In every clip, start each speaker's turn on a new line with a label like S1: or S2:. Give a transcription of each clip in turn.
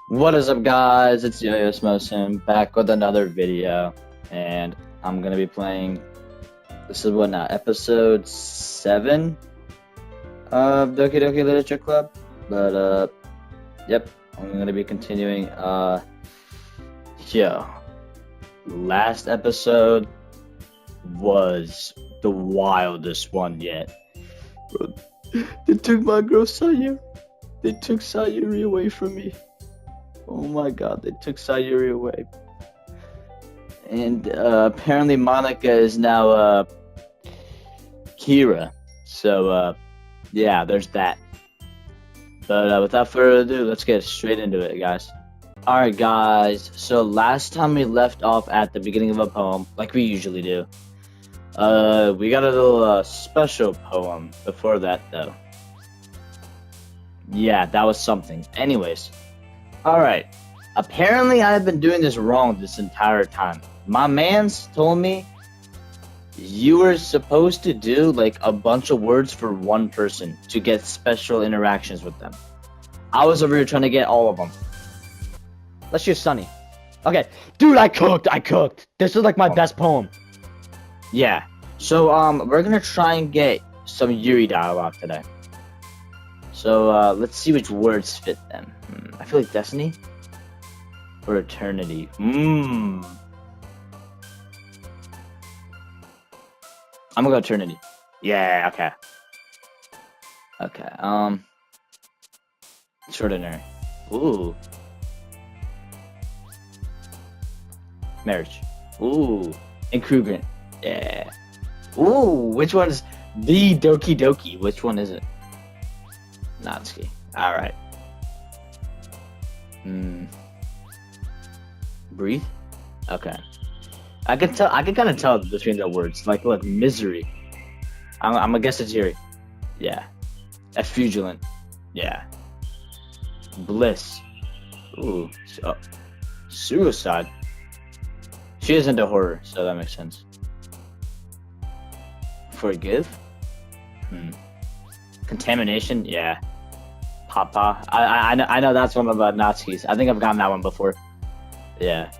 S1: What is up, guys? It's Yo-Yo Smosin back with another video, and I'm gonna be playing. This is what now, episode 7 of Doki Doki Literature Club. But yep, I'm gonna be continuing. Yo, last episode was the wildest one yet. Bro, they took my girl Sayuri. They took Sayuri away from me. Oh my god, they took Sayuri away. And apparently Monica is now Kira. So yeah, there's that. But without further ado, let's get straight into it, guys. Alright, guys, so last time we left off at the beginning of a poem, like we usually do. We got a little special poem before that, though. Yeah, that was something. Anyways. Alright, apparently I've been doing this wrong this entire time. My mans told me you were supposed to do like a bunch of words for one person to get special interactions with them. I was over here trying to get all of them. Let's use Sunny. Okay, dude, I cooked. This is like my best poem. Yeah, so we're gonna try and get some Yuri dialogue today. So let's see which words fit them. I feel like Destiny or Eternity. I'm gonna go Eternity. Yeah, okay. Okay, Extraordinary. Ooh. Marriage. Ooh. Incongruent. Yeah. Ooh, which one is the Doki Doki? Which one is it? Natsuki. Alright. Breathe? Okay. I can kind of tell between the words. Like, look, misery. I'm gonna guess it's Yuri. Yeah. Effugilant. Yeah. Bliss. Ooh. Suicide. She is into horror, so that makes sense. Forgive? Contamination? Yeah. Papa. I know that's one of Natsuki's. I think I've gotten that one before. Yeah.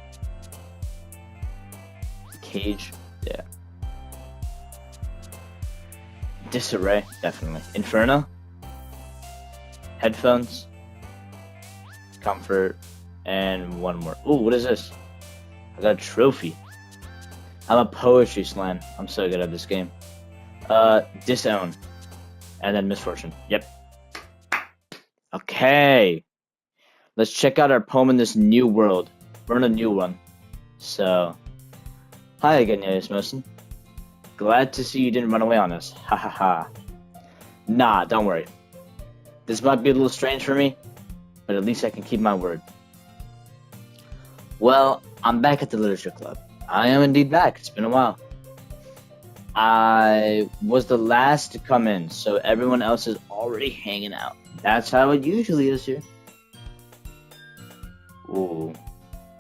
S1: Cage? Yeah. Disarray? Definitely. Inferno? Headphones? Comfort? And one more. Ooh, what is this? I got a trophy. I'm a poetry slam. I'm so good at this game. Disown. And then misfortune. Yep. Okay. Let's check out our poem in this new world. We're in a new one. So, hi again, Yosmosin. Glad to see you didn't run away on us. Ha ha ha. Nah, don't worry. This might be a little strange for me, but at least I can keep my word. Well, I'm back at the literature club. I am indeed back. It's been a while. I was the last to come in, so everyone else is already hanging out. That's how it usually is here. Ooh,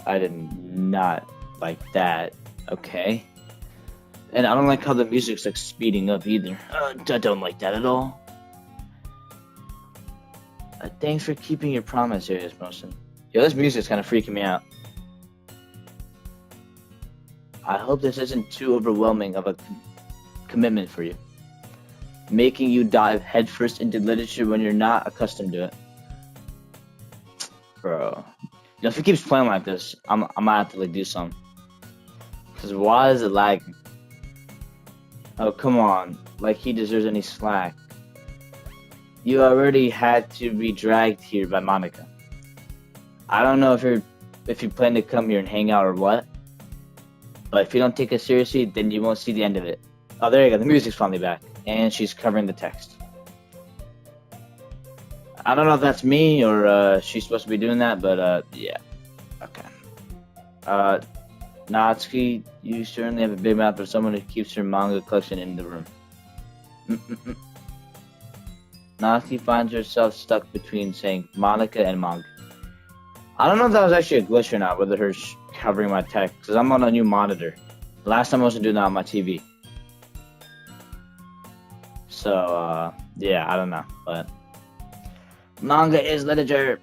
S1: I did not like that. Okay. And I don't like how the music's like speeding up either. I don't like that at all. Thanks for keeping your promise, Serious Motion. Yo, this music's kind of freaking me out. I hope this isn't too overwhelming of a commitment for you, making you dive headfirst into literature when you're not accustomed to it. Bro, you know, if he keeps playing like this, I'm gonna have to like do something. Cause why is it lagging? Oh, come on, like he deserves any slack. You already had to be dragged here by Monica. I don't know if you plan to come here and hang out or what, but if you don't take it seriously, then you won't see the end of it. Oh, there you go. The music's finally back. And she's covering the text. I don't know if that's me or she's supposed to be doing that, but yeah. Okay. Natsuki, you certainly have a big mouth for someone who keeps her manga collection in the room. Natsuki finds herself stuck between saying Monica and manga. I don't know if that was actually a glitch or not, whether her covering my text, because I'm on a new monitor. The last time I was doing that on my TV. So, yeah, I don't know, but manga is literature.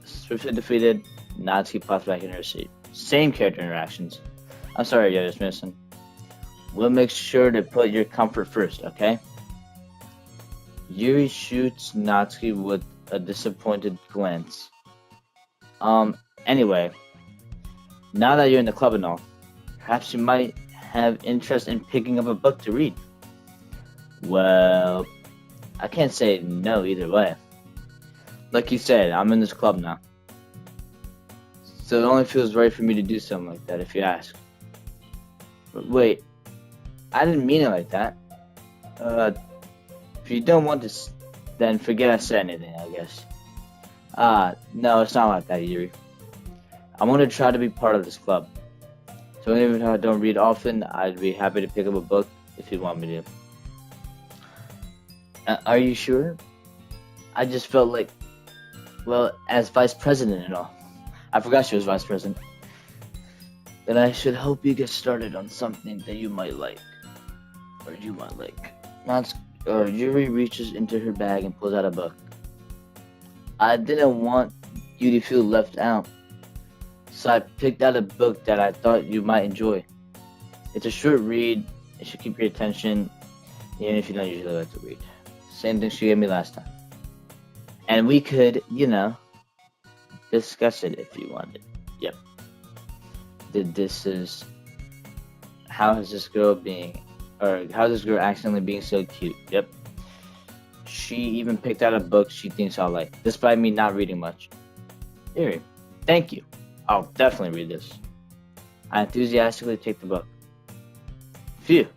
S1: Swiftly defeated, Natsuki pops back in her seat. Same character interactions. I'm sorry, you're just missing. We'll make sure to put your comfort first, okay? Yuri shoots Natsuki with a disappointed glance. Anyway, now that you're in the club and all, perhaps you might have interest in picking up a book to read. Well, I can't say no either way. Like you said, I'm in this club now. So it only feels right for me to do something like that if you ask. But wait, I didn't mean it like that. If you don't want to, then forget I said anything, I guess. No, it's not like that, Yuri. I want to try to be part of this club. So even if I don't read often, I'd be happy to pick up a book if you want me to. Are you sure? I just felt like, well, as vice president and all. I forgot she was vice president. That I should help you get started on something that you might like. Or you might like. Yuri reaches into her bag and pulls out a book. I didn't want you to feel left out. So I picked out a book that I thought you might enjoy. It's a short read. It should keep your attention, even if you don't usually like to read. Same thing she gave me last time. And we could, discuss it if you wanted. Yep. How is this girl accidentally being so cute? Yep. She even picked out a book she thinks I'll like, despite me not reading much. Here, thank you. I'll definitely read this. I enthusiastically take the book. Phew.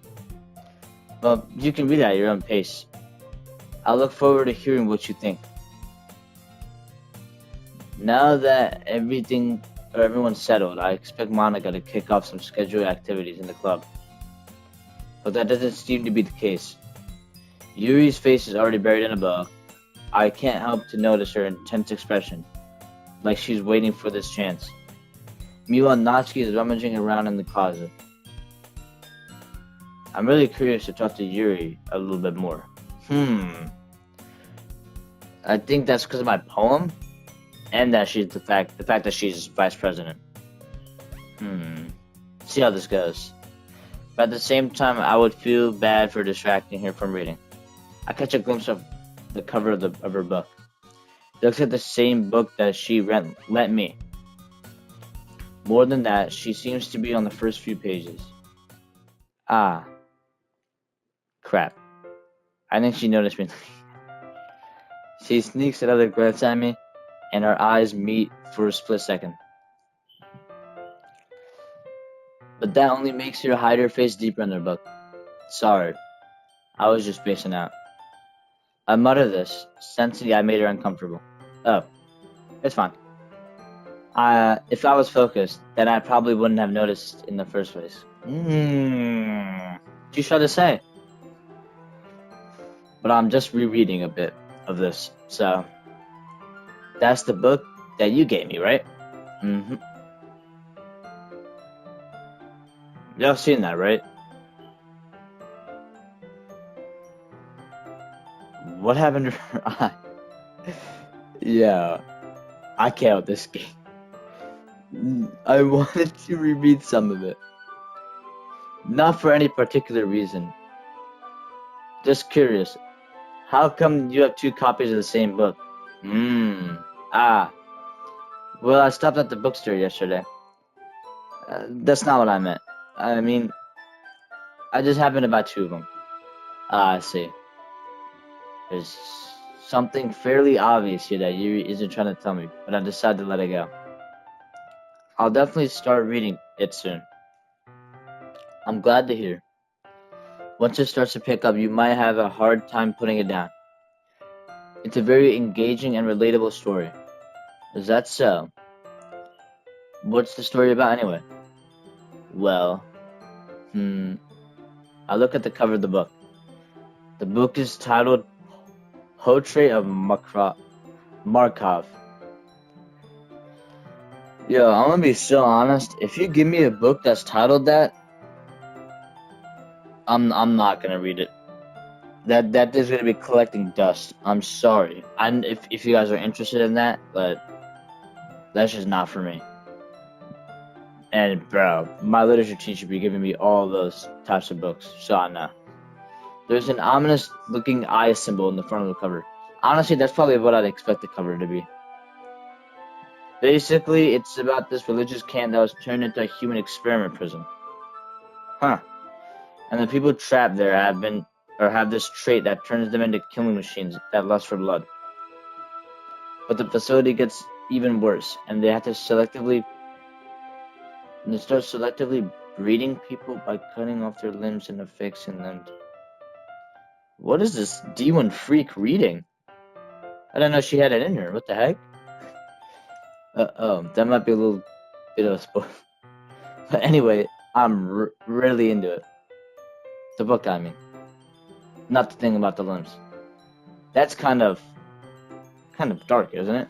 S1: Well, you can read it at your own pace. I look forward to hearing what you think. Now that everyone's settled, I expect Monica to kick off some scheduled activities in the club. But that doesn't seem to be the case. Yuri's face is already buried in a book. I can't help to notice her intense expression, like she's waiting for this chance. Meanwhile, Natsuki is rummaging around in the closet. I'm really curious to talk to Yuri a little bit more. I think that's because of my poem, and that the fact that she's vice president. See how this goes. But at the same time, I would feel bad for distracting her from reading. I catch a glimpse of the cover of her book. It looks like the same book that she lent me. More than that, she seems to be on the first few pages. Ah. Crap. I think she noticed me. She sneaks another glance at me, and our eyes meet for a split second. But that only makes her hide her face deeper in her book. Sorry. I was just spacing out. I mutter this, sensing I made her uncomfortable. Oh. It's fine. If I was focused, then I probably wouldn't have noticed in the first place. Too shy to say. But I'm just rereading a bit of this, so... That's the book that you gave me, right? Y'all seen that, right? What happened to her eye? Yeah, I can't with this game. I wanted to reread some of it. Not for any particular reason. Just curious. How come you have 2 copies of the same book? Well, I stopped at the bookstore yesterday. That's not what I meant. I mean, I just happened to buy 2 of them. I see. There's something fairly obvious here that Yuri isn't trying to tell me, but I decided to let it go. I'll definitely start reading it soon. I'm glad to hear. Once it starts to pick up, you might have a hard time putting it down. It's a very engaging and relatable story. Is that so? What's the story about anyway? Well, I look at the cover of the book. The book is titled Portrait of Markov. Yo, I'm gonna be so honest. If you give me a book that's titled that, I'm not gonna read it. That is gonna be collecting dust. I'm sorry. If you guys are interested in that, but That's just not for me. And bro, my literature teacher be giving me all those types of books, so I know. There's an ominous looking eye symbol in the front of the cover. Honestly, that's probably what I'd expect the cover to be. Basically, it's about this religious camp that was turned into a human experiment prison. Huh. And the people trapped there have this trait that turns them into killing machines that lust for blood. But the facility gets even worse, and they start selectively breeding people by cutting off their limbs and affixing them. What is this D1 freak reading? I didn't know she had it in her. What the heck? Oh, that might be a little bit of a spoil. But anyway, I'm really into it. The book, I mean. Not the thing about the limbs. That's kind of dark, isn't it?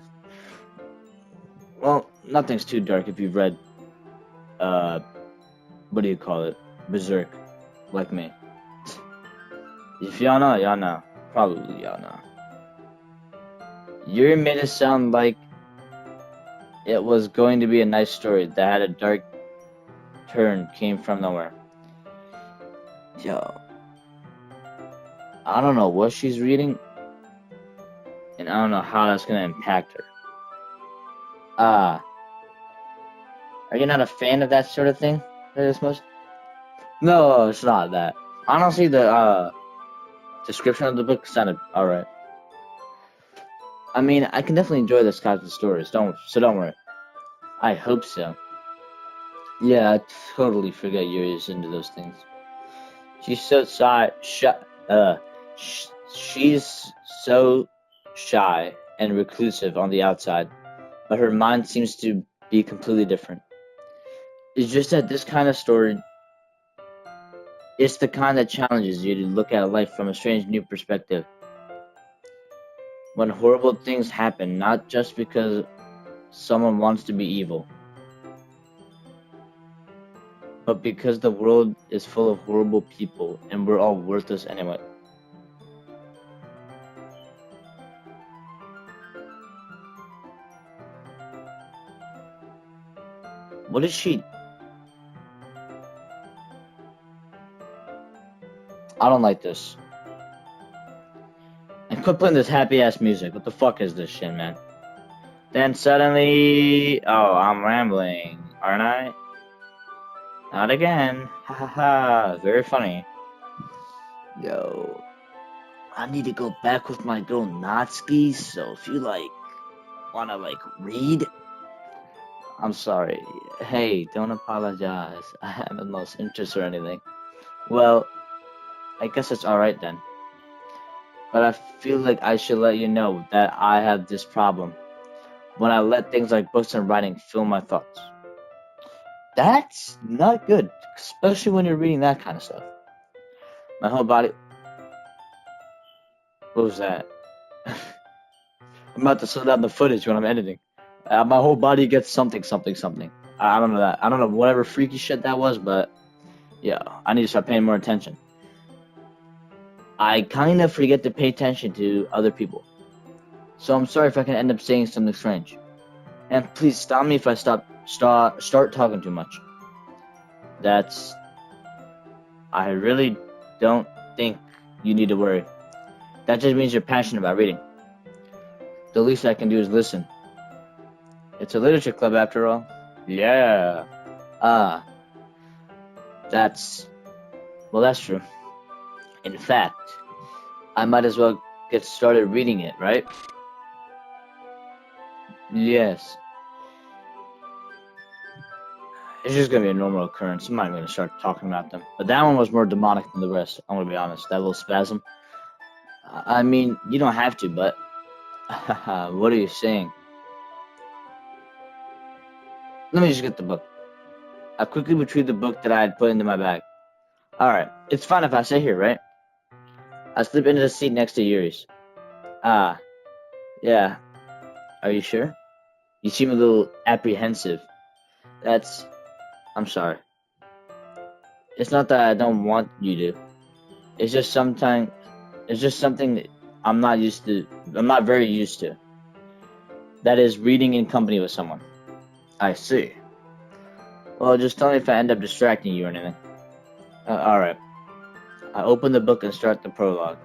S1: Well, nothing's too dark if you've read, what do you call it? Berserk, like me. If y'all know, y'all know. Probably y'all know. Yuri made it sound like it was going to be a nice story that had a dark turn came from nowhere. Yo. I don't know what she's reading, and I don't know how that's gonna impact her. Are you not a fan of that sort of thing? No, it's not that. Honestly, the description of the book sounded alright. I mean, I can definitely enjoy this kinds of stories. Don't worry. I hope so. Yeah, I totally forget Yuri's into those things. She's so she's so shy and reclusive on the outside, but her mind seems to be completely different. It's just that this kind of story, it's the kind that challenges you to look at life from a strange new perspective. When horrible things happen, not just because someone wants to be evil, but because the world is full of horrible people and we're all worthless anyway. What is she? I don't like this. And quit playing this happy ass music. What the fuck is this shit, man? Then suddenly, oh, I'm rambling, aren't I? Not again. Ha ha ha. Very funny. Yo, I need to go back with my girl Natsuki, so if you wanna read, I'm sorry. Hey, don't apologize. I haven't lost interest or anything. Well, I guess it's alright then. But I feel like I should let you know that I have this problem. When I let things like books and writing fill my thoughts. That's not good, especially when you're reading that kind of stuff. My whole body... What was that? I'm about to slow down the footage when I'm editing. My whole body gets something. I don't know that. I don't know whatever freaky shit that was, but yeah, I need to start paying more attention. I kind of forget to pay attention to other people. So I'm sorry if I can end up saying something strange. And please stop me if I start talking too much. I really don't think you need to worry. That just means you're passionate about reading. The least I can do is listen. It's a literature club after all. Yeah. That's true. In fact, I might as well get started reading it, right? Yes. It's just gonna be a normal occurrence. I'm not even gonna start talking about them. But that one was more demonic than the rest. I'm gonna be honest. That little spasm. I mean, you don't have to, but what are you saying? Let me just get the book. I quickly retrieved the book that I had put into my bag. Alright, it's fine if I sit here, right? I slip into the seat next to Yuri's. Yeah. Are you sure? You seem a little apprehensive. I'm sorry. It's not that I don't want you to. It's just something I'm not very used to. That is reading in company with someone. I see. Well, just tell me if I end up distracting you or anything. Alright. I open the book and start the prologue.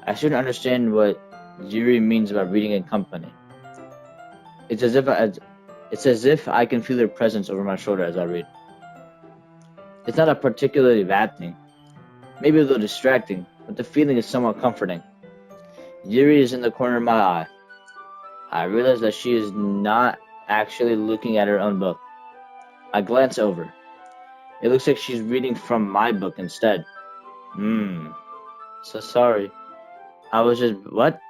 S1: I shouldn't understand what Yuri means by reading in company. It's as if I can feel her presence over my shoulder as I read. It's not a particularly bad thing. Maybe a little distracting, but the feeling is somewhat comforting. Yuri is in the corner of my eye. I realize that she is not actually looking at her own book. I glance over. It looks like she's reading from my book instead. So sorry. I was just, what?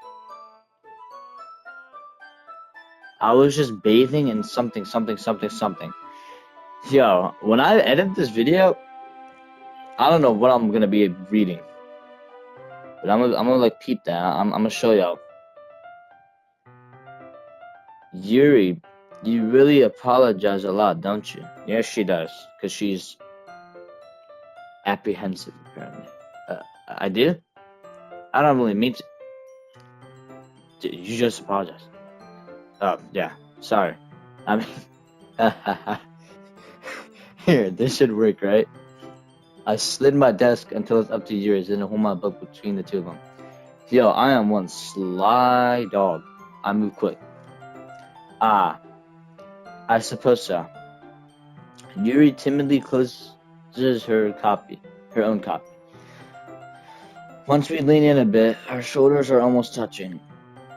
S1: I was just bathing in something. Yo, when I edit this video, I don't know what I'm gonna be reading. But I'm gonna like peep that. I'm gonna show y'all. Yuri, you really apologize a lot, don't you? Yes, she does. Because she's apprehensive, apparently. I do? I don't really mean to. You just apologize. Oh, yeah. Sorry. I mean, here, this should work, right? I slid my desk until it's up to yours and hold my book between the two of them. Yo, I am one sly dog. I move quick. Ah, I suppose so. Yuri timidly closes her own copy. Once we lean in a bit, our shoulders are almost touching.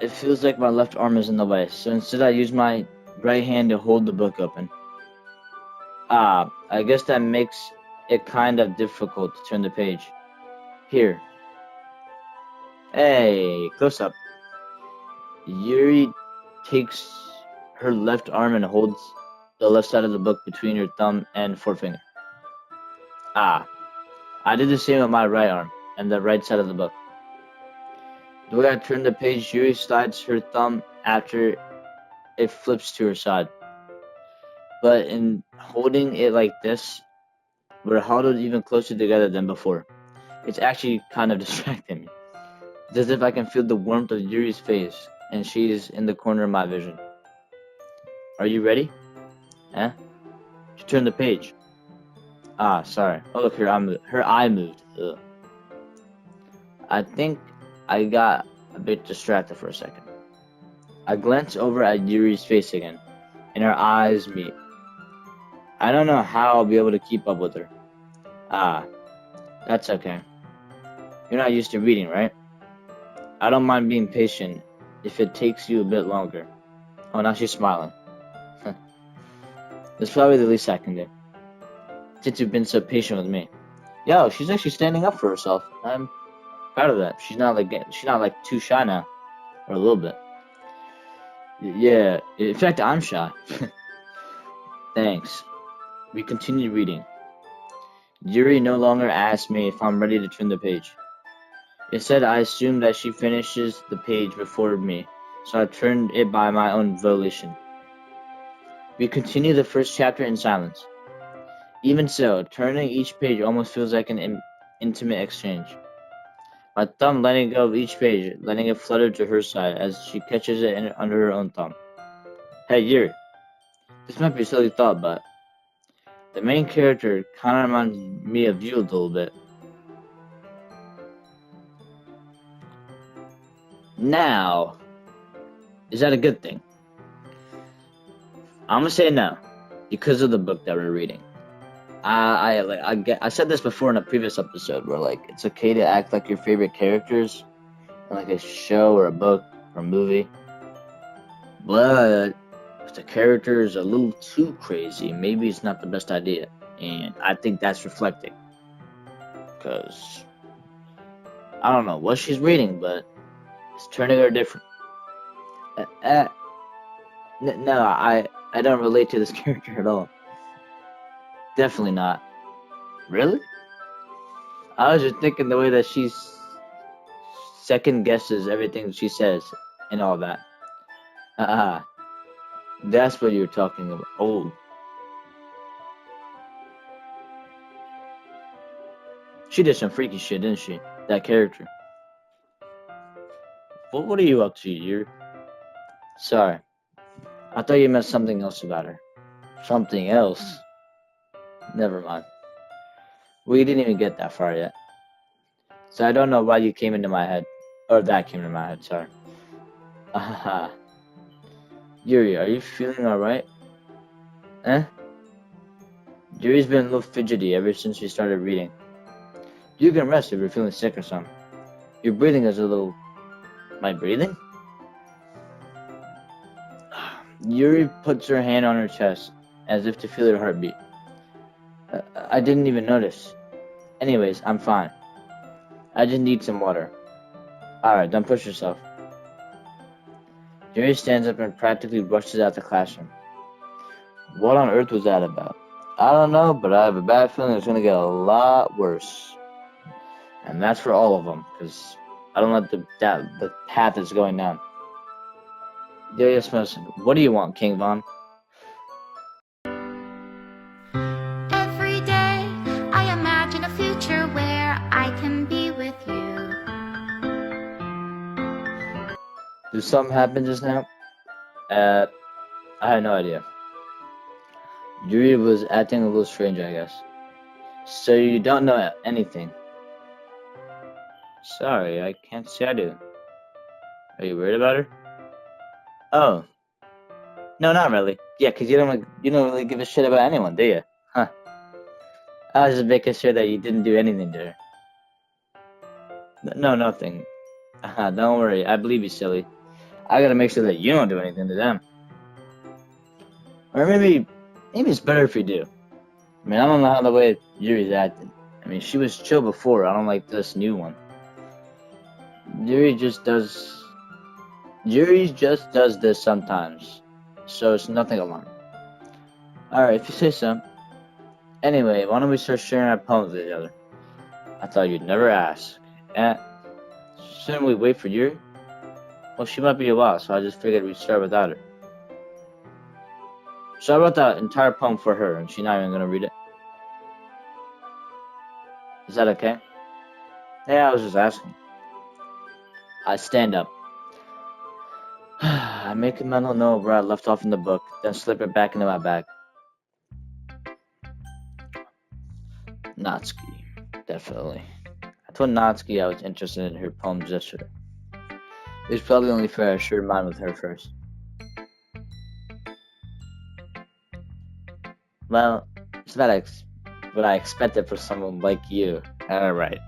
S1: It feels like my left arm is in the way, so instead I use my right hand to hold the book open. Ah, I guess that makes it kind of difficult to turn the page. Here. Hey, close up. Yuri takes her left arm and holds the left side of the book between her thumb and forefinger. Ah, I did the same with my right arm and the right side of the book. The way I turn the page, Yuri slides her thumb after it flips to her side. But in holding it like this, we're huddled even closer together than before. It's actually kind of distracting me. It's as if I can feel the warmth of Yuri's face, and she is in the corner of my vision. Are you ready? Eh? She turned the page. Ah, sorry. Oh, look, her eye moved. Ugh. I think I got a bit distracted for a second. I glance over at Yuri's face again, and our eyes meet. I don't know how I'll be able to keep up with her. Ah, that's okay. You're not used to reading, right? I don't mind being patient if it takes you a bit longer. Oh, now she's smiling. That's probably the least I can do, since you've been so patient with me. Yo, she's actually standing up for herself. I'm proud of that. She's not like too shy now, or a little bit. Yeah, in fact, I'm shy. Thanks. We continue reading. Yuri no longer asks me if I'm ready to turn the page. Instead, I assume that she finishes the page before me, so I turned it by my own volition. We continue the first chapter in silence. Even so, turning each page almost feels like an intimate exchange. My thumb letting go of each page, letting it flutter to her side as she catches it under her own thumb. Hey, Yuri. This might be a silly thought, but the main character kind of reminds me of you a little bit. Now, is that a good thing? I'm gonna say no, because of the book that we're reading. I said this before in a previous episode where like it's okay to act like your favorite characters in like a show or a book or a movie, but if the character is a little too crazy, maybe it's not the best idea, and I think that's reflecting. Because I don't know what she's reading, but it's turning her different. No, I don't relate to this character at all. Definitely not. Really? I was just thinking the way that she's second guesses everything she says and all that. Ah, that's what you're talking about. Oh, she did some freaky shit, didn't she? That character. What are you up to? You're sorry. I thought you meant something else about her. Something else? Never mind. We didn't even get that far yet. So I don't know why you came into my head. Or that came into my head, sorry. Ahaha. Yuri, are you feeling alright? Eh? Yuri's been a little fidgety ever since she started reading. You can rest if you're feeling sick or something. Your breathing is a little... My breathing? Yuri puts her hand on her chest, as if to feel her heartbeat. I didn't even notice. Anyways, I'm fine. I just need some water. Alright, don't push yourself. Yuri stands up and practically rushes out the classroom. What on earth was that about? I don't know, but I have a bad feeling it's going to get a lot worse. And that's for all of them, because I don't like the path it's going down. Yeah, yes, listen. What do you want, King Von?
S2: Every day I imagine a future where I can be with you.
S1: Did something happen just now? I had no idea. Yuri was acting a little strange, I guess. So you don't know anything? Sorry, I can't say I do. Are you worried about her? Oh, no, not really. Yeah, 'cause you don't really give a shit about anyone, do you? Huh? I was just making sure that you didn't do anything to her. No, nothing. Don't worry, I believe you, silly. I gotta make sure that you don't do anything to them. Or maybe it's better if you do. I mean, I don't know how the way Yuri's acting. I mean, she was chill before. I don't like this new one. Yuri just does this sometimes. So it's nothing alarming. Alright, if you say so. Anyway, why don't we start sharing our poems with each other? I thought you'd never ask. Shouldn't we wait for Yuri? Well, she might be a while, so I just figured we'd start without her. So I wrote that entire poem for her, and she's not even gonna read it. Is that okay? Yeah, I was just asking. I stand up. I make a mental note where I left off in the book, then slip it back into my bag. Natsuki. Definitely. I told Natsuki I was interested in her poems yesterday. It was probably only fair I shared mine with her first. Well, it's not what I expected for someone like you. Alright.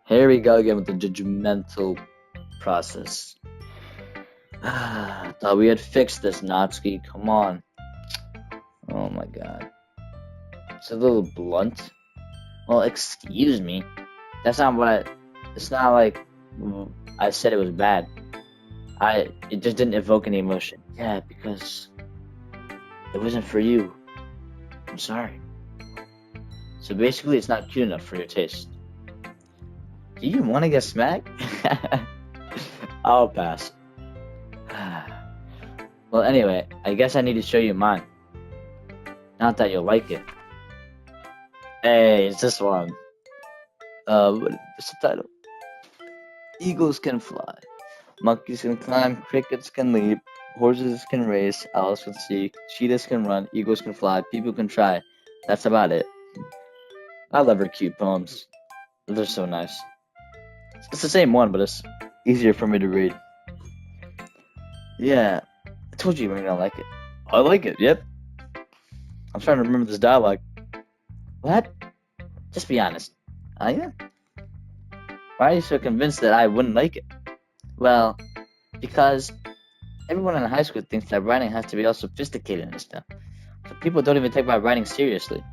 S1: Here we go again with the judgmental process. Thought we had fixed this, Natsuki. Come on. Oh my god. It's a little blunt. Well, excuse me. That's not what it's not like I said it was bad. It just didn't evoke any emotion. Yeah, because it wasn't for you. I'm sorry. So basically, it's not cute enough for your taste. Do you want to get smacked? I'll pass. Well, anyway, I guess I need to show you mine. Not that you'll like it. Hey, it's this one. What's the title? Eagles can fly. Monkeys can climb, crickets can leap, horses can race, owls can see, cheetahs can run, eagles can fly, people can try. That's about it. I love her cute poems. They're so nice. It's the same one, but it's easier for me to read. Yeah, I told you you weren't gonna like it. I like it, yep. I'm trying to remember this dialogue. What? Just be honest. Yeah? Why are you so convinced that I wouldn't like it? Well, because everyone in high school thinks that writing has to be all sophisticated and stuff. So people don't even take my writing seriously.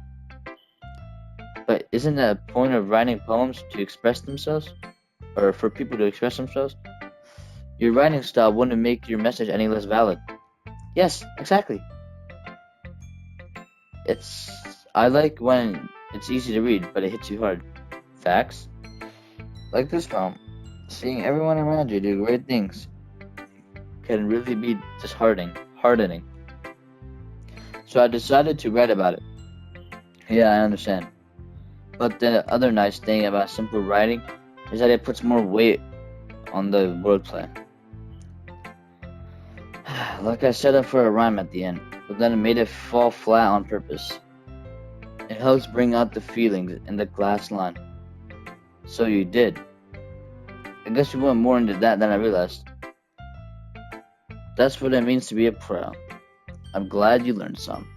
S1: But isn't the point of writing poems to express themselves? Or for people to express themselves? Your writing style wouldn't make your message any less valid. Yes, exactly. I like when it's easy to read, but it hits you hard. Facts? Like this poem. Seeing everyone around you do great things can really be disheartening. So I decided to write about it. Yeah, I understand. But the other nice thing about simple writing is that it puts more weight on the wordplay. Like I set up for a rhyme at the end. but then it made it fall flat on purpose. It helps bring out the feelings in the glass line. So you did. I guess you went more into that than I realized. That's what it means to be a pro. I'm glad you learned some.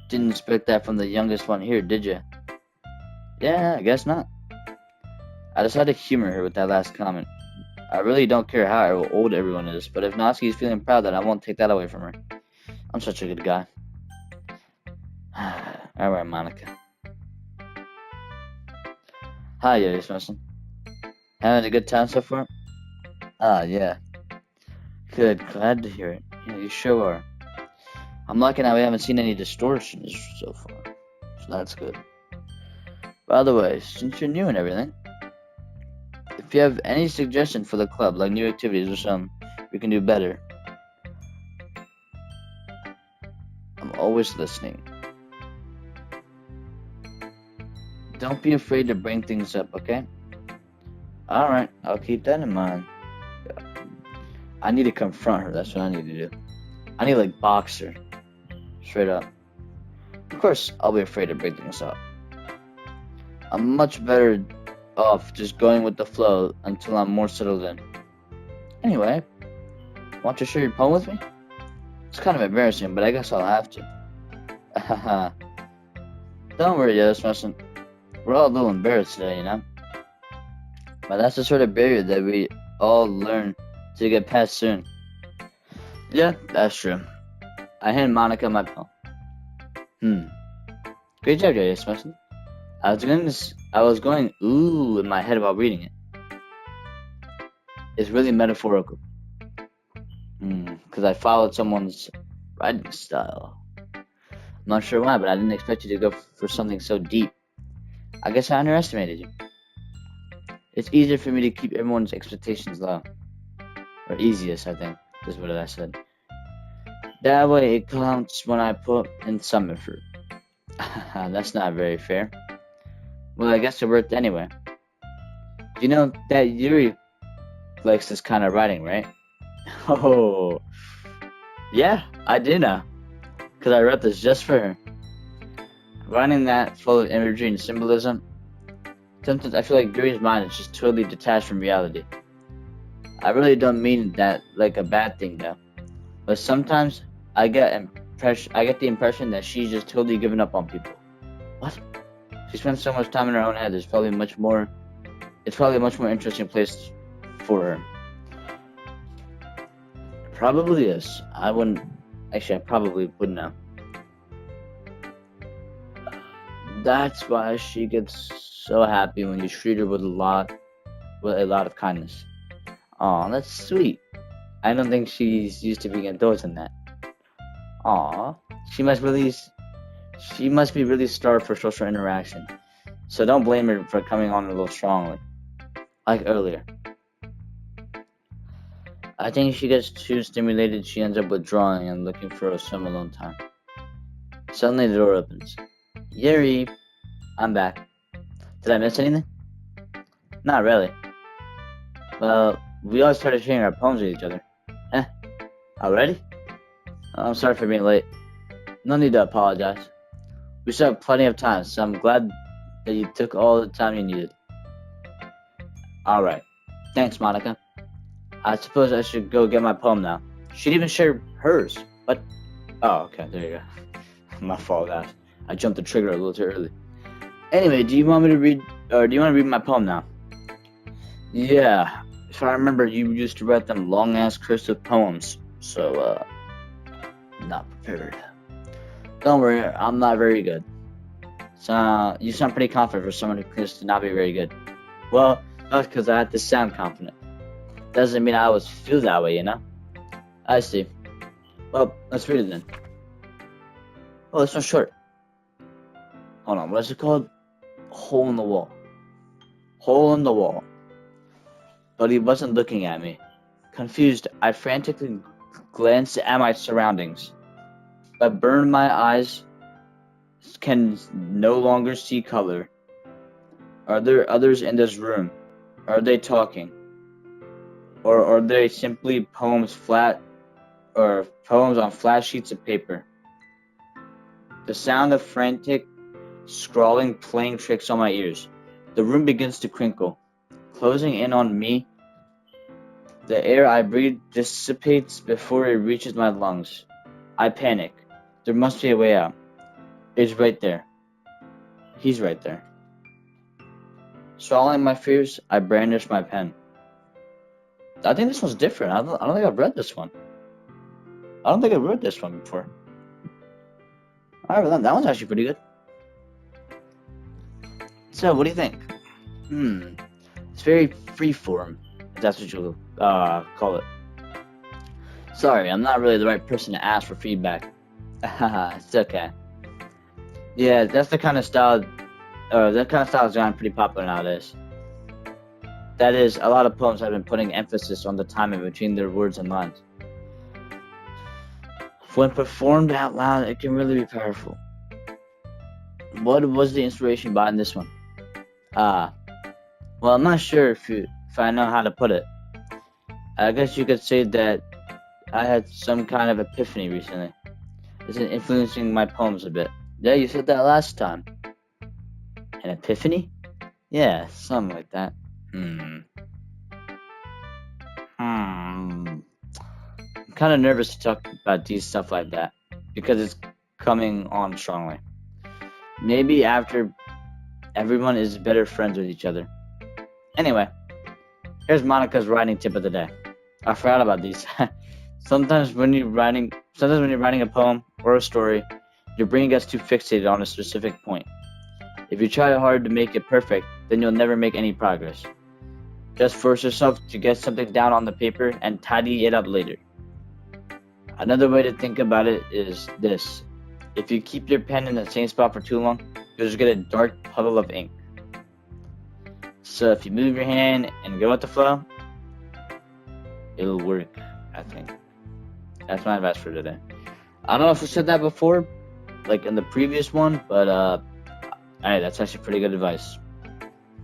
S1: Didn't expect that from the youngest one here, did you? Yeah, I guess not. I decided to humor her with that last comment. I really don't care how old everyone is, but if Natsuki's feeling proud, then I won't take that away from her. I'm such a good guy. Alright, Monica. Hi, Smithson. Having a good time so far? Ah, yeah. Good, glad to hear it. Yeah, you sure are. I'm liking how we haven't seen any distortions so far, so that's good. By the way, since you're new and everything, if you have any suggestion for the club, like new activities or something we can do better, I'm always listening. Don't be afraid to bring things up, okay? Alright, I'll keep that in mind. I need to confront her, that's what I need to do. I need to, like, box her. Straight up. Of course, I'll be afraid to bring things up. I'm much better off just going with the flow until I'm more settled in. Anyway, want to share your poem with me? It's kind of embarrassing, but I guess I'll have to. Don't worry, Smithson. We're all a little embarrassed today, you know? But that's the sort of barrier that we all learn to get past soon. Yeah, that's true. I hand Monica my poem. Great job, Smithson. I was going ooh in my head while reading it. It's really metaphorical. Because I followed someone's writing style. I'm not sure why, but I didn't expect you to go for something so deep. I guess I underestimated you. It's easier for me to keep everyone's expectations low. Or easiest, I think, is what I said. That way it counts when I put in some effort. That's not very fair. Well, I guess it worked anyway. You know that Yuri likes this kind of writing, right? Oh, yeah, I do know. Because I wrote this just for her. Writing that full of imagery and symbolism, sometimes I feel like Yuri's mind is just totally detached from reality. I really don't mean that like a bad thing though. But sometimes I get the impression that she's just totally given up on people. What? She spends so much time in her own head. It's probably a much more interesting place for her. Probably is. I probably would know. That's why she gets so happy when you treat her with a lot of kindness. Aw, that's sweet. I don't think she's used to being indulged in that. Aw, she must be really starved for social interaction. So don't blame her for coming on a little strongly, like earlier. I think she gets too stimulated, she ends up withdrawing and looking for some alone time. Suddenly the door opens. Yuri, I'm back. Did I miss anything? Not really. Well, we all started sharing our poems with each other. Already? I'm sorry for being late. No need to apologize. We still have plenty of time, so I'm glad that you took all the time you needed. Alright. Thanks, Monica. I suppose I should go get my poem now. She'd even share hers. What? Oh, okay, there you go. My fault, guys. I jumped the trigger a little too early. Anyway, do you want me to read my poem now? Yeah. If I remember, you used to write them long-ass cursive poems. So, not prepared. Don't worry, I'm not very good. So, you sound pretty confident for someone who claims to not be very good. Well, that's because I had to sound confident. Doesn't mean I always feel that way, you know? I see. Well, let's read it then. Oh, this one's short. Hold on, what is it called? Hole in the wall. Hole in the wall. But he wasn't looking at me. Confused, I frantically glanced at my surroundings. But burned my eyes can no longer see color. Are there others in this room? Are they talking? Or are they simply poems flat or poems on flat sheets of paper. The sound of frantic scrawling playing tricks on my ears. The room begins to crinkle, closing in on me. The air I breathe dissipates before it reaches my lungs. I panic. There must be a way out. It's right there. He's right there. Swallowing my fears, I brandish my pen. I think this one's different. I don't think I've read this one. I don't think I've read this one before. Alright, that one's actually pretty good. So, what do you think? It's very freeform, if that's what you'll call it. Sorry, I'm not really the right person to ask for feedback. It's okay. Yeah, that's the kind of style. That kind of style has gotten pretty popular nowadays. That is, a lot of poems have been putting emphasis on the timing between their words and lines. When performed out loud, it can really be powerful. What was the inspiration behind this one? Well, I'm not sure if I know how to put it. I guess you could say that I had some kind of epiphany recently. It's influencing my poems a bit. Yeah, you said that last time. An epiphany? Yeah, something like that. I'm kind of nervous to talk about these stuff like that because it's coming on strongly. Maybe after everyone is better friends with each other. Anyway, here's Monica's writing tip of the day. I forgot about these. Sometimes when you're writing a poem or a story, your brain gets too fixated on a specific point. If you try hard to make it perfect, then you'll never make any progress. Just force yourself to get something down on the paper and tidy it up later. Another way to think about it is this. If you keep your pen in the same spot for too long, you'll just get a dark puddle of ink. So if you move your hand and go with the flow, it'll work, I think. That's my advice for today. I don't know if I said that before, like in the previous one, but hey, that's actually pretty good advice.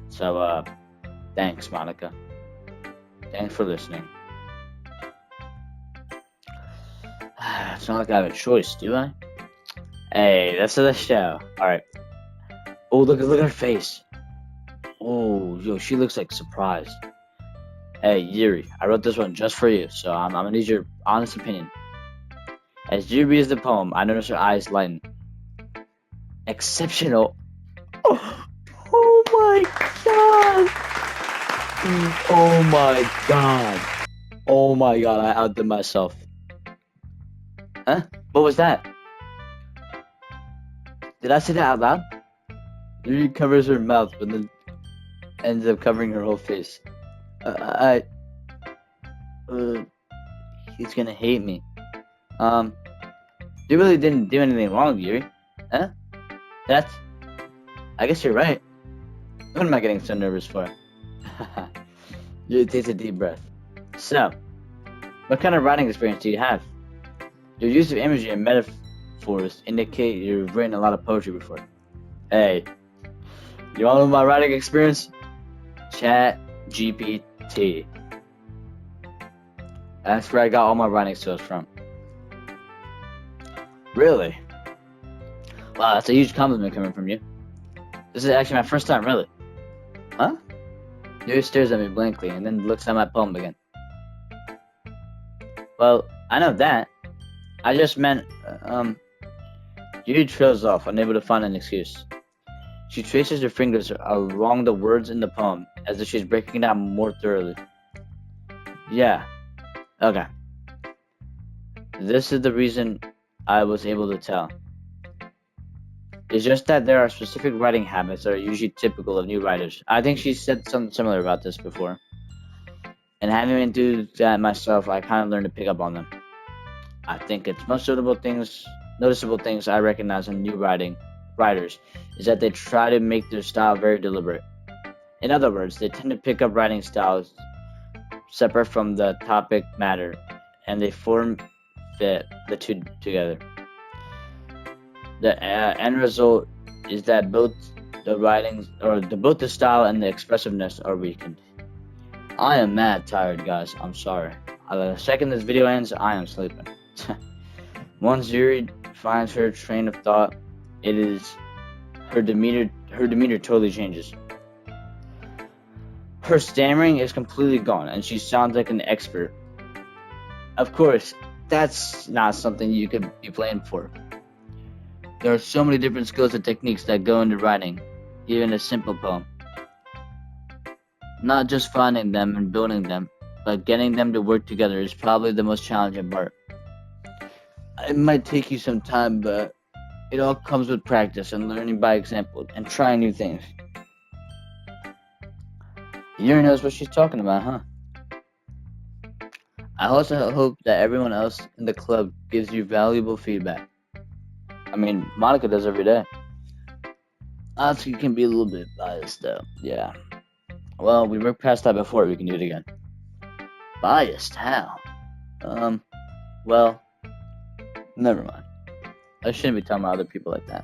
S1: So thanks, Monica. Thanks for listening. It's not like I have a choice, do I? Hey, that's the show. Alright. Oh, look at her face. Oh, yo, she looks like surprised. Hey, Yuri, I wrote this one just for you, so I'm gonna need your honest opinion. As Yuri reads the poem, I notice her eyes lighten. Exceptional. Oh my god. Oh my god. Oh my god, I outdid myself. Huh? What was that? Did I say that out loud? Yuri covers her mouth, but then ends up covering her whole face. He's gonna hate me. You really didn't do anything wrong, Yuri. Huh? I guess you're right. What am I getting so nervous for? Yuri takes a deep breath. So, what kind of writing experience do you have? Your use of imagery and metaphors indicate you've written a lot of poetry before. Hey, you all know my writing experience? Chat GPT. That's where I got all my writing skills from. Really? Wow, that's a huge compliment coming from you. This is actually my first time, really. Huh? Yuri stares at me blankly and then looks at my poem again. Well, I know that. I just meant, Yuri trails off, unable to find an excuse. She traces her fingers along the words in the poem, as if she's breaking it down more thoroughly. Yeah. Okay. This is the reason I was able to tell. It's just that there are specific writing habits that are usually typical of new writers. I think she said something similar about this before. And having been through that myself, I kind of learned to pick up on them. I think it's most noticeable things I recognize in new writers is that they try to make their style very deliberate. In other words, they tend to pick up writing styles separate from the topic matter, and they form the two together. The end result is that both the style and the expressiveness are weakened. I am mad tired, guys. I'm sorry. The second this video ends, I am sleeping. Once Yuri finds her train of thought, it is her demeanor totally changes. Her stammering is completely gone, and she sounds like an expert. Of course, that's not something you could be blamed for. There are so many different skills and techniques that go into writing, even a simple poem. Not just finding them and building them, but getting them to work together is probably the most challenging part. It might take you some time, but it all comes with practice and learning by example and trying new things. Yuri knows what she's talking about, huh? I also hope that everyone else in the club gives you valuable feedback. I mean, Monica does every day. Atsuki can be a little bit biased, though. Yeah. Well, we worked past that before. We can do it again. Biased? How? Well, never mind. I shouldn't be talking about other people like that.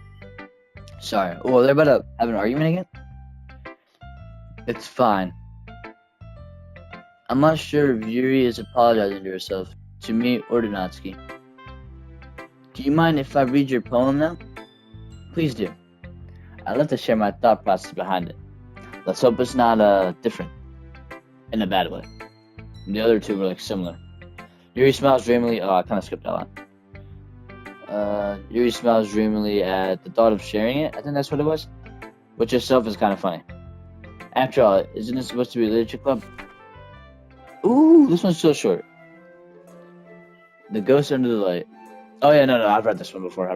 S1: Sorry. Oh, they're about to have an argument again? It's fine. I'm not sure if Yuri is apologizing to herself, to me, or to Natsuki. Do you mind if I read your poem now? Please do. I'd love to share my thought process behind it. Let's hope it's not different. In a bad way. The other two were similar. Yuri smiles dreamily. Oh, I kind of skipped that line. Yuri smiles dreamily at the thought of sharing it. I think that's what it was. Which itself is kind of funny. After all, isn't it supposed to be a literature club? Ooh, this one's so short. The Ghost Under the Light. Oh yeah, no, I've read this one before.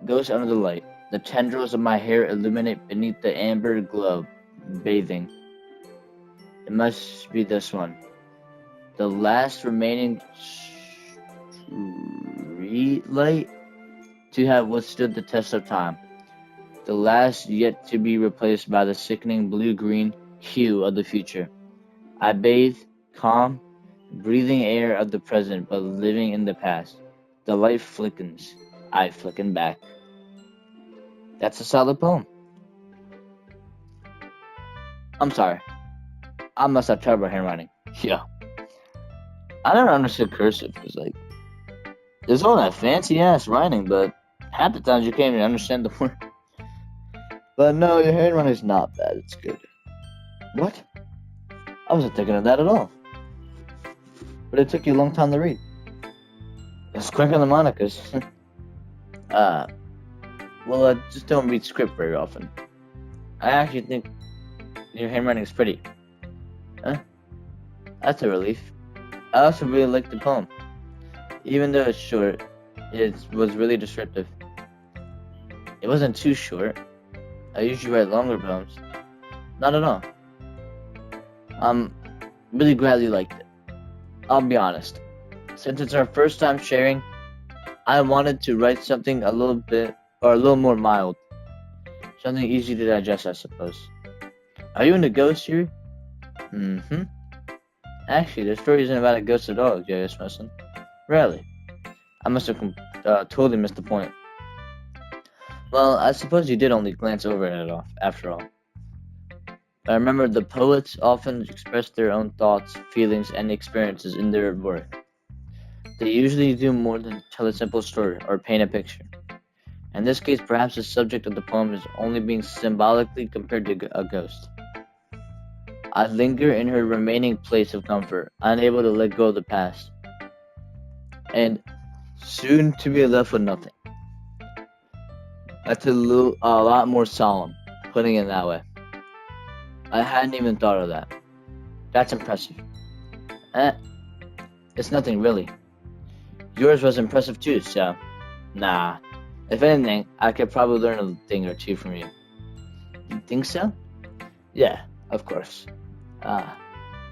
S1: Ghost Under the Light. The tendrils of my hair illuminate beneath the amber glow, bathing. It must be this one. The last remaining street light to have withstood the test of time. The last yet to be replaced by the sickening blue-green hue of the future. I bathe, calm, breathing air of the present, but living in the past. The light flickens. I flicken back. That's a solid poem. I'm sorry. I must have trouble handwriting. Yeah. I never understood cursive. It's there's all that fancy ass writing, but half the times you can't even understand the word. But no, your handwriting's not bad. It's good. What? I wasn't thinking of that at all. But it took you a long time to read. It's quicker than Monica's. Well, I just don't read script very often. I actually think your handwriting is pretty. Huh? That's a relief. I also really like the poem. Even though it's short, it was really descriptive. It wasn't too short. I usually write longer poems. Not at all. I'm really glad you liked it. I'll be honest. Since it's our first time sharing, I wanted to write something a little more mild. Something easy to digest, I suppose. Are you into ghosts, Yuri? Mm-hmm. Actually, the story isn't about a ghost at all, J.S. Messon. Really? I must have totally missed the point. Well, I suppose you did only glance over it after all. I remember the poets often express their own thoughts, feelings, and experiences in their work. They usually do more than tell a simple story or paint a picture. In this case, perhaps the subject of the poem is only being symbolically compared to a ghost. I linger in her remaining place of comfort, unable to let go of the past, and soon to be left with nothing. That's a lot more solemn, putting it that way. I hadn't even thought of that. That's impressive. It's nothing really. Yours was impressive too, so nah. If anything, I could probably learn a thing or two from you. You think so? Yeah, of course.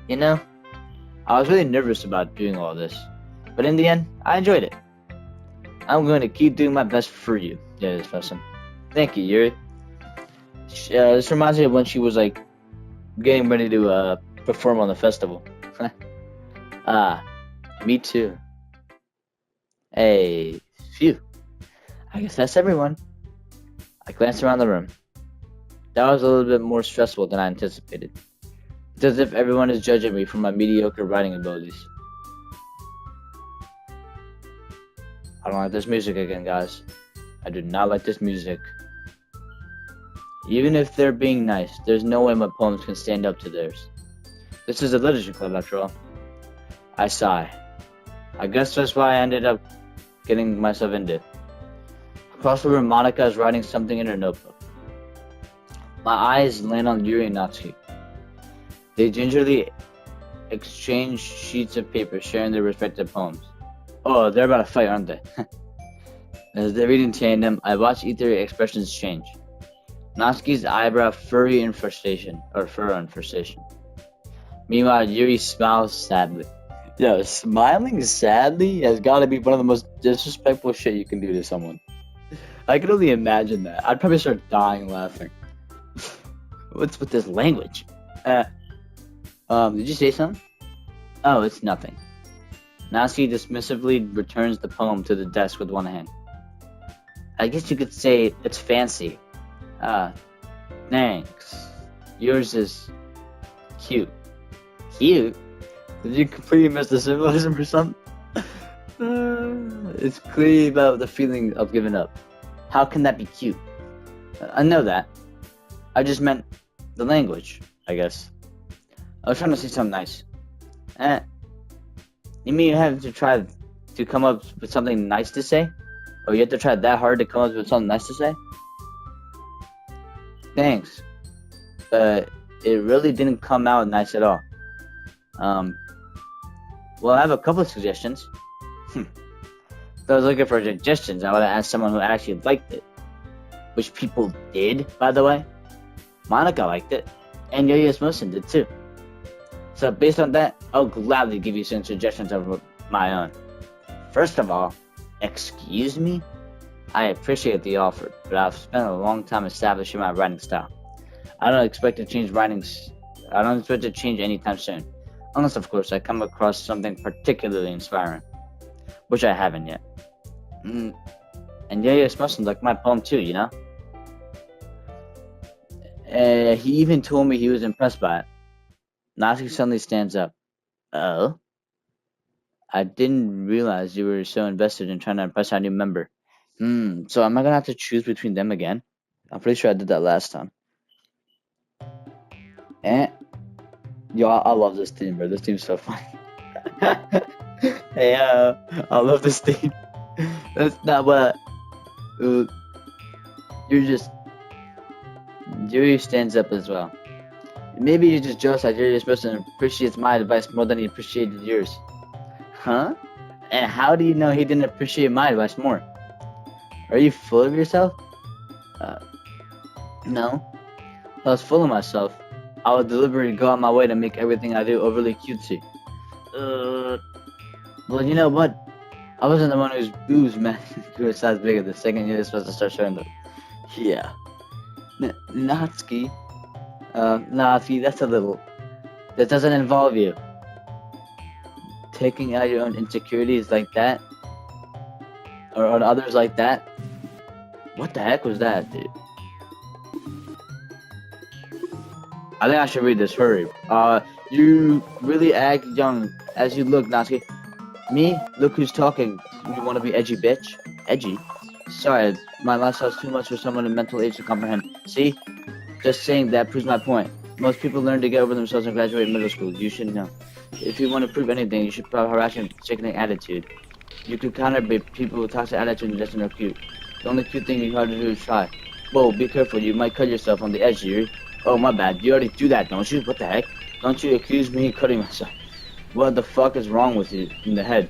S1: You know, I was really nervous about doing all this, but in the end, I enjoyed it. I'm going to keep doing my best for you, this person. Thank you, Yuri. This reminds me of when she was getting ready to perform on the festival. Me too. Hey, phew. I guess that's everyone. I glanced around the room. That was a little bit more stressful than I anticipated. It's as if everyone is judging me for my mediocre writing abilities. I don't like this music again, guys. I do not like this music. Even if they're being nice, there's no way my poems can stand up to theirs. This is a literature club, after all. I sigh. I guess that's why I ended up getting myself into it. Across the room, Monica is writing something in her notebook. My eyes land on Yuri and Natsuki. They gingerly exchange sheets of paper, sharing their respective poems. Oh, they're about to fight, aren't they? As they read in tandem, I watch each their expressions change. Natsuki's eyebrow furry in frustration, or fur in frustration. Meanwhile, Yuri smiles sadly. Yo, smiling sadly has got to be one of the most disrespectful shit you can do to someone. I can only imagine that. I'd probably start dying laughing. What's with this language? Did you say something? Oh, it's nothing. Natsuki dismissively returns the poem to the desk with one hand. I guess you could say it's fancy. Thanks. Yours is cute. Cute? Did you completely miss the symbolism or something? It's clearly about the feeling of giving up. How can that be cute? I know that. I just meant the language, I guess. I was trying to say something nice. You mean you have to try to come up with something nice to say? Or you have to try that hard to come up with something nice to say? Thanks. But it really didn't come out nice at all. Well, I have a couple of suggestions. If I was looking for suggestions, I would have asked someone who actually liked it. Which people did, by the way. Monica liked it. And Yo-Yo Smosin did too. So based on that, I'll gladly give you some suggestions of my own. First of all, excuse me? I appreciate the offer, but I've spent a long time establishing my writing style. I don't expect to change anytime soon. Unless, of course, I come across something particularly inspiring. Which I haven't yet. And Yo-Yo Smosin liked my poem too, you know? He even told me he was impressed by it. Natsuki suddenly stands up. Oh? I didn't realize you were so invested in trying to impress our new member. So am I gonna have to choose between them again? I'm pretty sure I did that last time. Yo, I love this team, bro. This team's so fun. Hey, I love this team. That's not what. Yuri stands up as well. Maybe you're just jealous that Yuri is supposed to appreciate my advice more than he appreciated yours. Huh? And how do you know he didn't appreciate my advice more? Are you full of yourself? No. If I was full of myself, I would deliberately go out my way to make everything I do overly cutesy. Well, you know what? I wasn't the one whose boobs man grew a size bigger the second you're supposed to start showing them. Yeah. Natsuki. Natsuki, that's a little. That doesn't involve you. Taking out your own insecurities like that? Or on others like that? What the heck was that, dude? I think I should read this. Hurry. You really act young as you look, Natsuki. Me? Look who's talking. You want to be edgy, bitch? Edgy? Sorry, my lifestyle's too much for someone in mental age to comprehend. See? Just saying that proves my point. Most people learn to get over themselves and graduate middle school. You should know. If you want to prove anything, you should probably harass and sickening attitude. You could counter people with toxic attitude and just no cute. The only cute thing you have to do is try. Whoa, be careful, you might cut yourself on the edge, Yuri. Oh, my bad. You already do that, don't you? What the heck? Don't you accuse me of cutting myself. What the fuck is wrong with you in the head?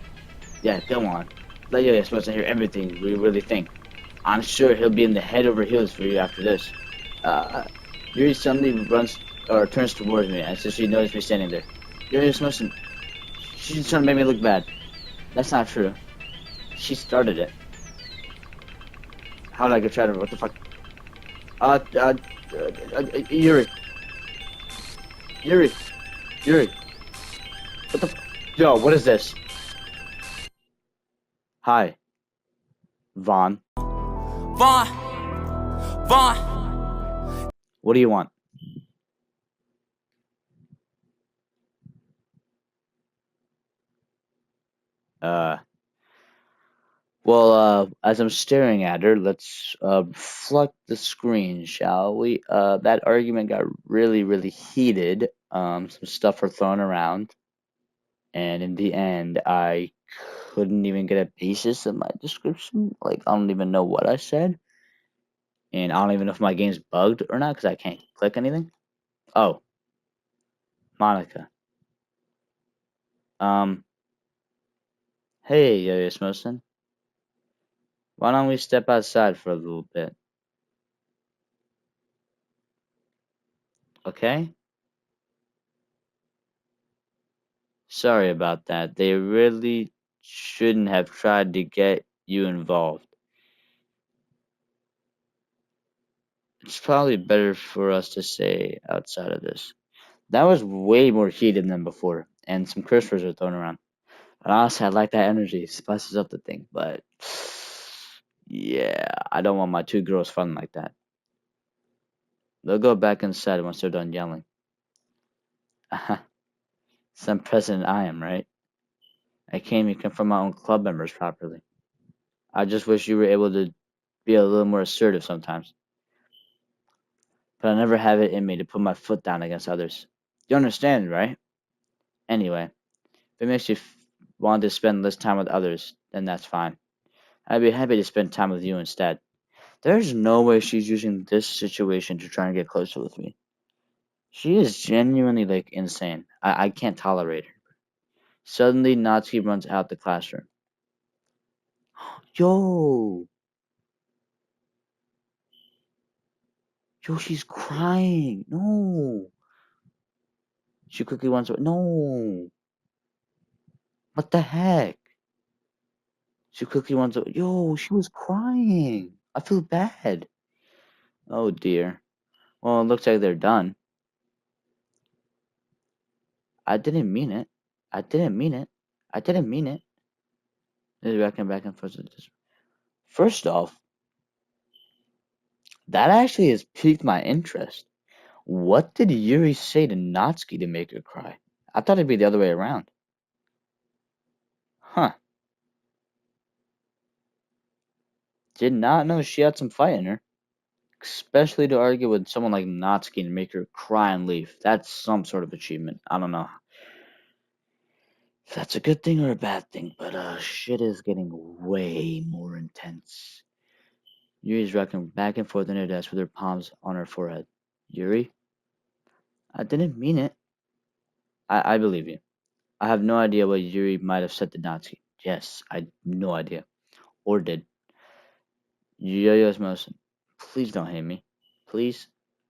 S1: Yeah, go on. Let Yo-Yo supposed to hear everything we really think. I'm sure he'll be in the head over heels for you after this. Yuri suddenly turns towards me as if she noticed me standing there. Yo-Yo Smosin, she's trying to make me look bad. That's not true. She started it. How did I get tried? What the fuck? Yuri. What the Yo, what is this? Hi. Vaughn. What do you want? Well, as I'm staring at her, let's reflect the screen, shall we? That argument got really, really heated. Some stuff were thrown around, and in the end, I couldn't even get a basis of my description. Like, I don't even know what I said, and I don't even know if my game's bugged or not because I can't click anything. Oh, Monica. Um, hey, Yo-Yo Smosin. Why don't we step outside for a little bit, okay? Sorry about that. They really shouldn't have tried to get you involved. It's probably better for us to stay outside of this. That was way more heated than before, and some curse words are thrown around. And honestly, I like that energy. It spices up the thing, but yeah, I don't want my two girls fun like that. They'll go back inside once they're done yelling. Some president I am, right? I can't even confront my own club members properly. I just wish you were able to be a little more assertive sometimes. But I never have it in me to put my foot down against others. You understand, right? Anyway, if it makes you want to spend less time with others, then that's fine. I'd be happy to spend time with you instead. There's no way she's using this situation to try and get closer with me. She is genuinely like insane. I can't tolerate her. Suddenly, Natsuki runs out the classroom. Yo, yo, she's crying. No, she quickly runs away. No, what the heck? She quickly runs away. Yo, she was crying. I feel bad. Oh dear. Well, it looks like they're done. I didn't mean it. I didn't mean it. I didn't mean it. They're racking back and forth. First off, that actually has piqued my interest. What did Yuri say to Natsuki to make her cry? I thought it'd be the other way around. Huh. Did not know she had some fight in her. Especially to argue with someone like Natsuki and make her cry and leave. That's some sort of achievement. I don't know if that's a good thing or a bad thing, but shit is getting way more intense. Yuri's rocking back and forth in her desk with her palms on her forehead. Yuri? I didn't mean it. I believe you. I have no idea what Yuri might have said to Natsuki. Yes, I no idea. Or did. Yo-Yo's motion. Please don't hate me. Please?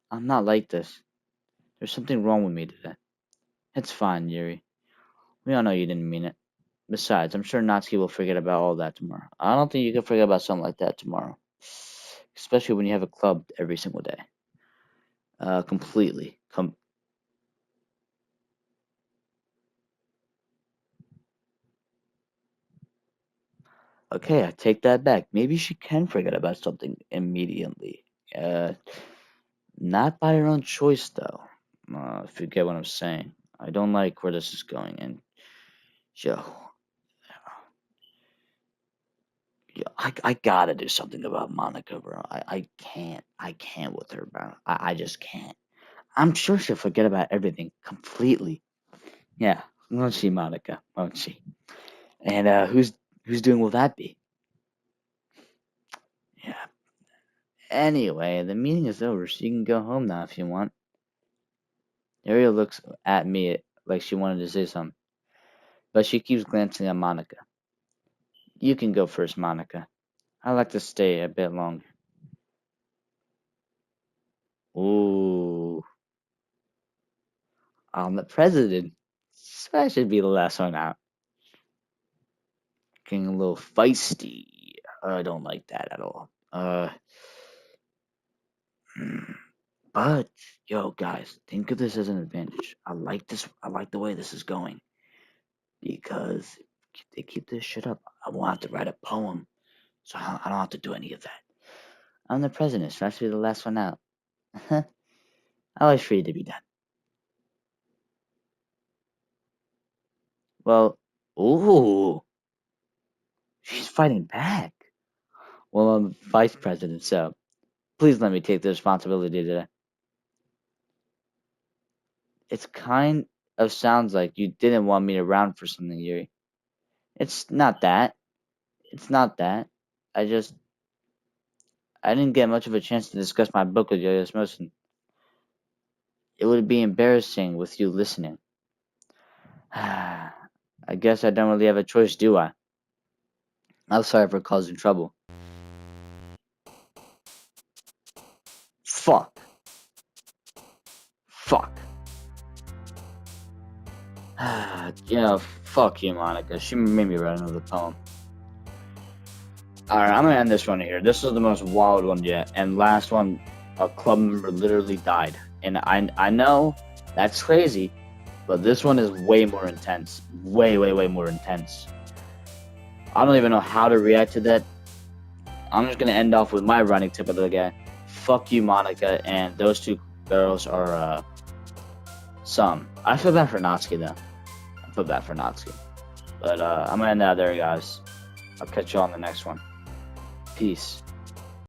S1: I'm not like this. There's something wrong with me today. It's fine, Yuri. We all know you didn't mean it. Besides, I'm sure Natsuki will forget about all that tomorrow. I don't think you can forget about something like that tomorrow. Especially when you have a club every single day. Completely. Okay, I take that back. Maybe she can forget about something immediately. Uh, Not by her own choice, though. If you get what I'm saying. I don't like where this is going, and yo, I gotta do something about Monica, bro. I can't with her, bro. I just can't. I'm sure she'll forget about everything completely. Yeah, won't she, Monica? Won't she? And whose doing will that be? Yeah. Anyway, the meeting is over, so you can go home now if you want. Ariel looks at me like she wanted to say something, but she keeps glancing at Monica. You can go first, Monica. I'd like to stay a bit longer. Ooh, I'm the president. So I should be the last one out. Getting a little feisty. I don't like that at all. Hmm. But yo, guys, think of this as an advantage. I like this. I like the way this is going because if they keep this shit up, I won't have to write a poem, so I don't have to do any of that. I'm the president, so I should be the last one out. Always free to be done. Well, ooh, She's fighting back. Well, I'm vice president, so please let me take the responsibility today. It's kind of sounds like you didn't want me around for something, Yuri. It's not that. It's not that. I didn't get much of a chance to discuss my book with Yo-Yo Smosin. It would be embarrassing with you listening. I guess I don't really have a choice, do I? I'm sorry for causing trouble. Fuck. Fuck. Fuck you, Monica. She made me write another poem. Alright, I'm gonna end this one here. This is the most wild one yet. And last one, a club member literally died. And I know that's crazy, but this one is way more intense. Way more intense. I don't even know how to react to that. I'm just gonna end off with my running tip of the day. Fuck you, Monica, and those two girls are some. I feel bad for Natsuki though. I feel bad for Natsuki. But I'm gonna end that there, guys. I'll catch you on the next one. Peace.